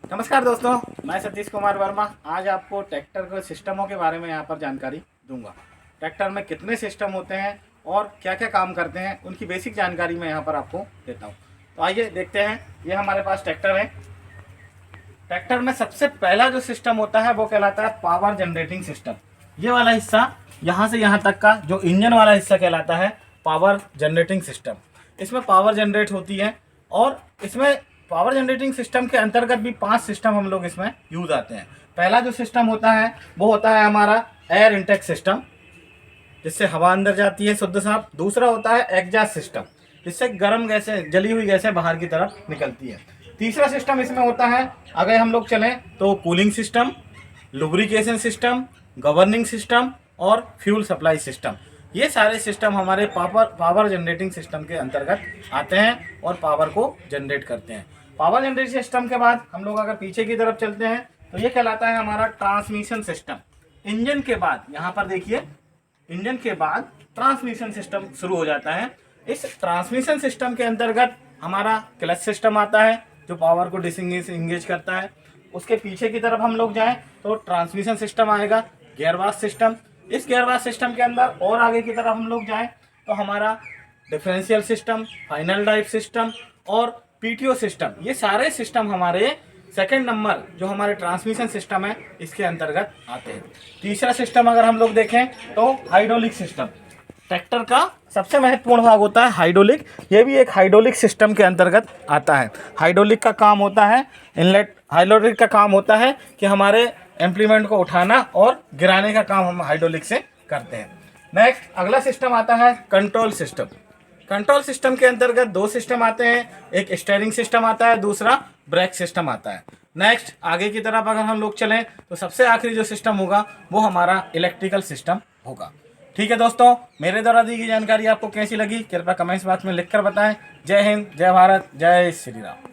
नमस्कार दोस्तों, मैं सतीश कुमार वर्मा आज आपको ट्रैक्टर के सिस्टमों के बारे में यहाँ पर जानकारी दूंगा। ट्रैक्टर में कितने सिस्टम होते हैं और क्या क्या काम करते हैं, उनकी बेसिक जानकारी मैं यहाँ पर आपको देता हूँ। तो आइए देखते हैं। ये हमारे पास ट्रैक्टर है। ट्रैक्टर में सबसे पहला जो सिस्टम होता है वो कहलाता है पावर जनरेटिंग सिस्टम। ये वाला हिस्सा यहाँ से यहाँ तक का जो इंजन वाला हिस्सा कहलाता है पावर जनरेटिंग सिस्टम। इसमें पावर जनरेट होती है और इसमें पावर जनरेटिंग सिस्टम के अंतर्गत भी 5 सिस्टम हम लोग इसमें यूज आते हैं। पहला जो सिस्टम होता है वो होता है हमारा एयर इंटेक सिस्टम, जिससे हवा अंदर जाती है शुद्ध साफ। दूसरा होता है एग्जॉस्ट सिस्टम, जिससे गर्म गैसें, जली हुई गैसें बाहर की तरफ निकलती है। तीसरा सिस्टम इसमें होता है, अगर हम लोग चलें तो cooling system, lubrication system, governing system और फ्यूल सप्लाई सिस्टम। ये सारे सिस्टम हमारे पावर जनरेटिंग सिस्टम के अंतर्गत आते हैं और पावर को जनरेट करते हैं। पावर जनरेटिंग सिस्टम के बाद हम लोग अगर पीछे की तरफ चलते हैं तो ये कहलाता है हमारा ट्रांसमिशन सिस्टम। इंजन के बाद यहाँ पर देखिए, इंजन के बाद ट्रांसमिशन सिस्टम शुरू हो जाता है। इस ट्रांसमिशन सिस्टम के अंतर्गत हमारा क्लच सिस्टम आता है जो पावर को डिसएंगेज करता है। उसके पीछे की तरफ हम लोग जाएं तो ट्रांसमिशन सिस्टम आएगा, गियरबॉक्स सिस्टम। इस गियरबॉक्स सिस्टम के अंदर और आगे की तरफ हम लोग जाएं तो हमारा differential system, final drive system और पीटीओ सिस्टम। ये सारे सिस्टम हमारे सेकंड नंबर जो हमारे ट्रांसमिशन सिस्टम है इसके अंतर्गत आते हैं। तीसरा सिस्टम अगर हम लोग देखें तो हाइड्रोलिक सिस्टम। ट्रैक्टर का सबसे महत्वपूर्ण भाग होता है हाइड्रोलिक। ये भी एक हाइड्रोलिक सिस्टम के अंतर्गत आता है। हाइड्रोलिक का काम होता है हाइड्रोलिक का काम होता है कि हमारे इम्प्लीमेंट को उठाना और गिराने का काम हम हाइड्रोलिक से करते हैं। नेक्स्ट अगला सिस्टम आता है कंट्रोल सिस्टम। कंट्रोल सिस्टम के अंतर्गत 2 सिस्टम आते हैं, एक स्टीयरिंग सिस्टम आता है, दूसरा ब्रेक सिस्टम आता है। नेक्स्ट आगे की तरफ अगर हम लोग चलें तो सबसे आखिरी जो सिस्टम होगा वो हमारा इलेक्ट्रिकल सिस्टम होगा। ठीक है दोस्तों, मेरे द्वारा दी गई जानकारी आपको कैसी लगी कृपया कमेंट्स बॉक्स में लिखकर बताएं। जय हिंद, जय भारत, जय श्री राम।